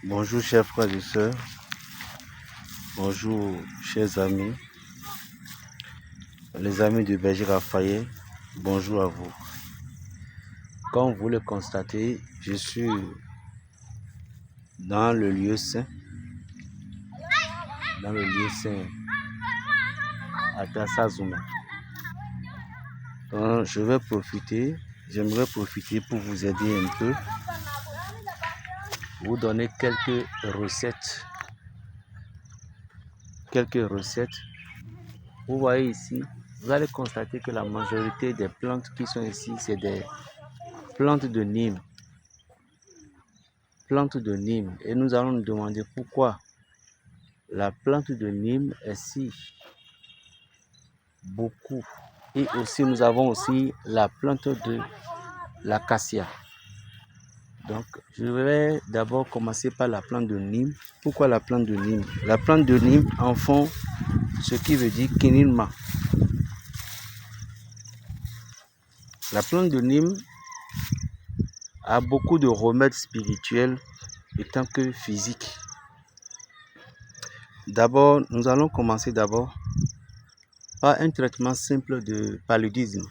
Bonjour chers frères et sœurs, bonjour chers amis, les amis de Berger Raphaël, bonjour à vous. Comme vous le constatez, je suis dans le lieu saint, à Tassazouma. Donc j'aimerais profiter pour vous aider un peu, vous donner quelques recettes. Vous voyez ici, vous allez constater que la majorité des plantes qui sont ici, c'est des plantes de Nîmes. Et nous allons nous demander pourquoi la plante de Nîmes est si beaucoup. Et aussi, nous avons aussi la plante de l'acacia. Donc, je vais d'abord commencer par la plante de Nîmes. Pourquoi la plante de Nîmes? La plante de Nîmes en fond, ce qui veut dire Kinilma. La plante de Nîmes a beaucoup de remèdes spirituels étant que physiques. D'abord, nous allons commencer d'abord par un traitement simple de paludisme.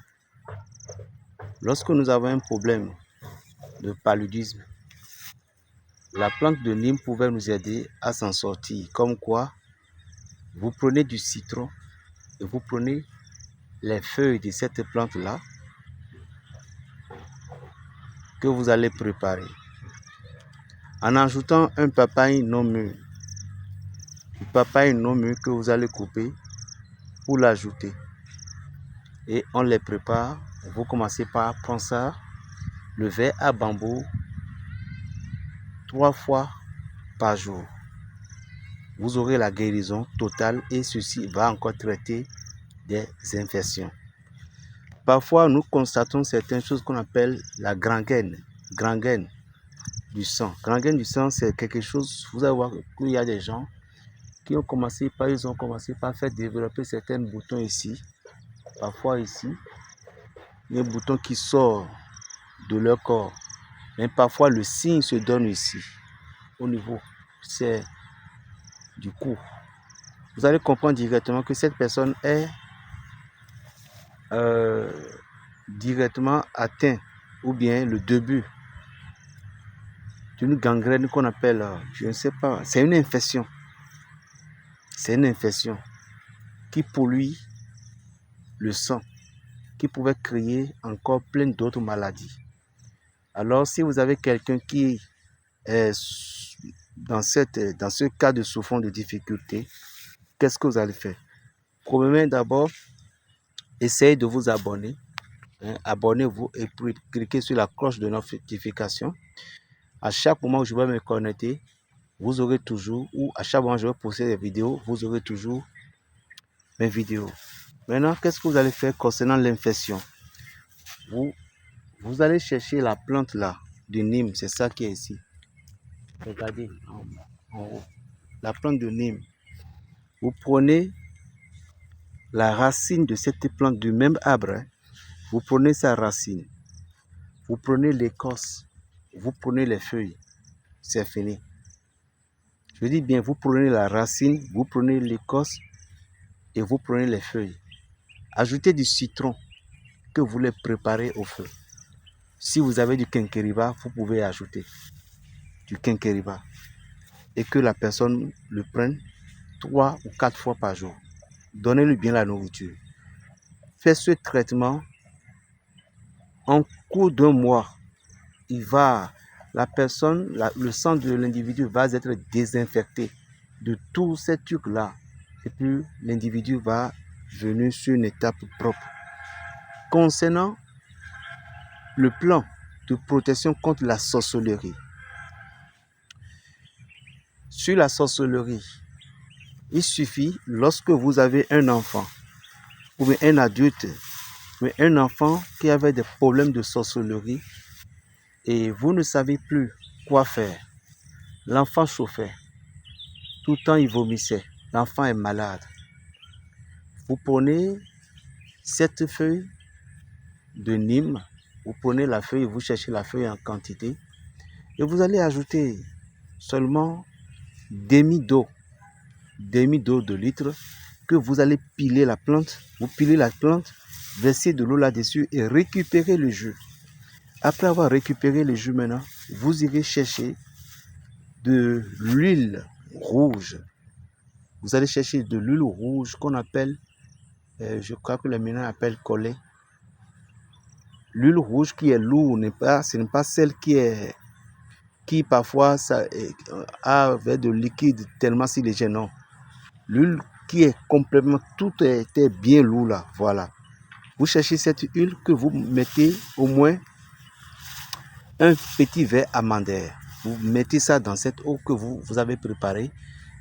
Lorsque nous avons un problème de paludisme, la plante de Nîmes pouvait nous aider à s'en sortir. Comme quoi, vous prenez du citron et vous prenez les feuilles de cette plante-là que vous allez préparer. En ajoutant un papaye non mûr. Le papaye non mûr que vous allez couper pour l'ajouter. Et on les prépare. Vous commencez par prendre ça, le verre à bambou, 3 fois par jour. Vous aurez la guérison totale et ceci va encore traiter des infections. Parfois, nous constatons certaines choses qu'on appelle la gangrène du sang. Gangrène du sang, c'est quelque chose, vous allez voir qu'il y a des gens qui ont commencé par faire développer certains boutons ici. Parfois ici, il y a un bouton qui sort de leur corps. Mais parfois, le signe se donne ici, au niveau, c'est du cou. Vous allez comprendre directement que cette personne est directement atteinte, ou bien le début d'une gangrène qu'on appelle, je ne sais pas, c'est une infection. C'est une infection qui pollue le sang, qui pouvait créer encore plein d'autres maladies. Alors, si vous avez quelqu'un qui est dans ce cas de souffrance de difficulté, qu'est-ce que vous allez faire? Premièrement, d'abord, essayez de vous abonner. Abonnez-vous et cliquez sur la cloche de notification. À chaque moment où je vais me connecter, vous aurez toujours, ou à chaque moment où je vais poster des vidéos, vous aurez toujours mes vidéos. Maintenant, qu'est-ce que vous allez faire concernant l'infection? Vous allez chercher la plante là, de Nîmes, c'est ça qui est ici. Regardez en haut. La plante de Nîmes. Vous prenez la racine de cette plante du même arbre. Vous prenez sa racine. Vous prenez l'écorce. Vous prenez les feuilles. C'est fini. Je dis bien, vous prenez la racine, vous prenez l'écorce et vous prenez les feuilles. Ajoutez du citron que vous voulez préparer au feu. Si vous avez du quinquériba, vous pouvez ajouter du quinquériba et que la personne le prenne 3 ou 4 fois par jour. Donnez-lui bien la nourriture. Faites ce traitement en cours d'un mois. La personne, le sang de l'individu va être désinfecté de tous ces trucs-là. Et puis l'individu va venir sur une étape propre. Concernant le plan de protection contre la sorcellerie. Sur la sorcellerie, il suffit lorsque vous avez un enfant ou bien un adulte, mais un enfant qui avait des problèmes de sorcellerie et vous ne savez plus quoi faire. L'enfant chauffait, tout le temps il vomissait, l'enfant est malade. Vous prenez cette feuille de Nîmes, vous prenez la feuille, vous cherchez la feuille en quantité et vous allez ajouter seulement demi d'eau de litre que vous allez piler la plante. Vous pilez la plante, versez de l'eau là-dessus et récupérez le jus. Après avoir récupéré le jus maintenant, vous irez chercher de l'huile rouge. Vous allez chercher de l'huile rouge qu'on appelle, je crois que les Ménins appellent collet. L'huile rouge qui est lourde, ce n'est pas celle qui parfois a de liquide tellement si léger, non. L'huile qui est complètement, tout était bien lourd là, voilà. Vous cherchez cette huile que vous mettez au moins un petit verre amandaire. Vous mettez ça dans cette eau que vous avez préparée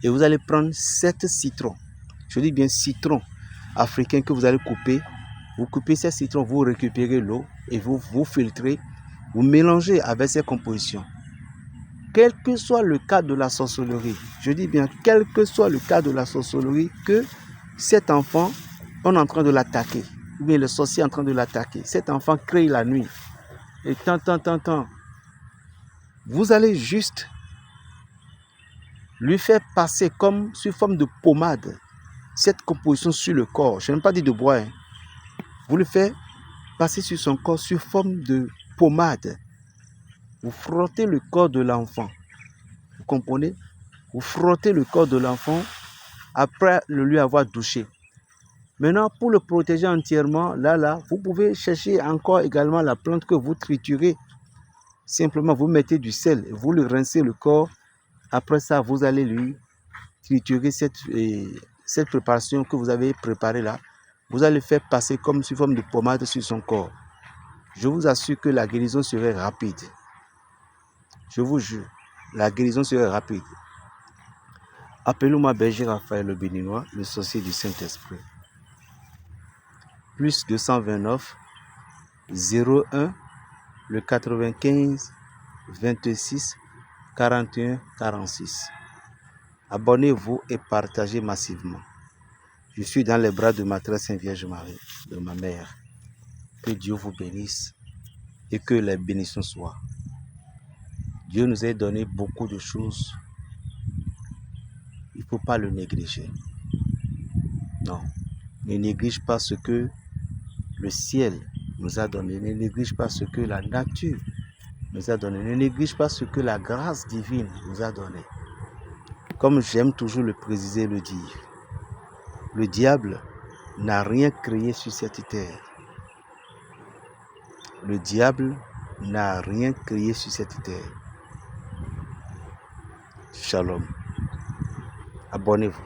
et vous allez prendre 7 citrons. Je dis bien citron africain que vous allez couper. Vous coupez ces citrons, vous récupérez l'eau et vous filtrez. Vous mélangez avec ces compositions. Quel que soit le cas de la sorcellerie, je dis bien quel que soit le cas de la sorcellerie, que cet enfant, on est en train de l'attaquer, ou bien le sorcier est en train de l'attaquer. Cet enfant crée la nuit. Et tant. Vous allez juste lui faire passer comme sous forme de pommade cette composition sur le corps. Je n'aime pas dire de bois. Vous le faites passer sur son corps sous forme de pommade. Vous frottez le corps de l'enfant. Vous comprenez? Vous frottez le corps de l'enfant après le lui avoir douché. Maintenant, pour le protéger entièrement, là, vous pouvez chercher encore également la plante que vous triturez. Simplement, vous mettez du sel, vous le rincez le corps. Après ça, vous allez lui triturer cette préparation que vous avez préparée là. Vous allez faire passer comme sous forme de pommade sur son corps. Je vous assure que la guérison serait rapide. Je vous jure, la guérison serait rapide. Appelez-moi Berger Raphaël le Béninois, le sorcier du Saint-Esprit. Plus 229 01 le 95 26 41 46. Abonnez-vous et partagez massivement. Je suis dans les bras de ma très sainte Vierge Marie, de ma mère. Que Dieu vous bénisse et que les bénédictions soient. Dieu nous a donné beaucoup de choses. Il ne faut pas le négliger. Non. Ne néglige pas ce que le ciel nous a donné. Ne néglige pas ce que la nature nous a donné. Ne néglige pas ce que la grâce divine nous a donné. Comme j'aime toujours le préciser et le dire, le diable n'a rien créé sur cette terre. Le diable n'a rien créé sur cette terre. Shalom. Abonnez-vous.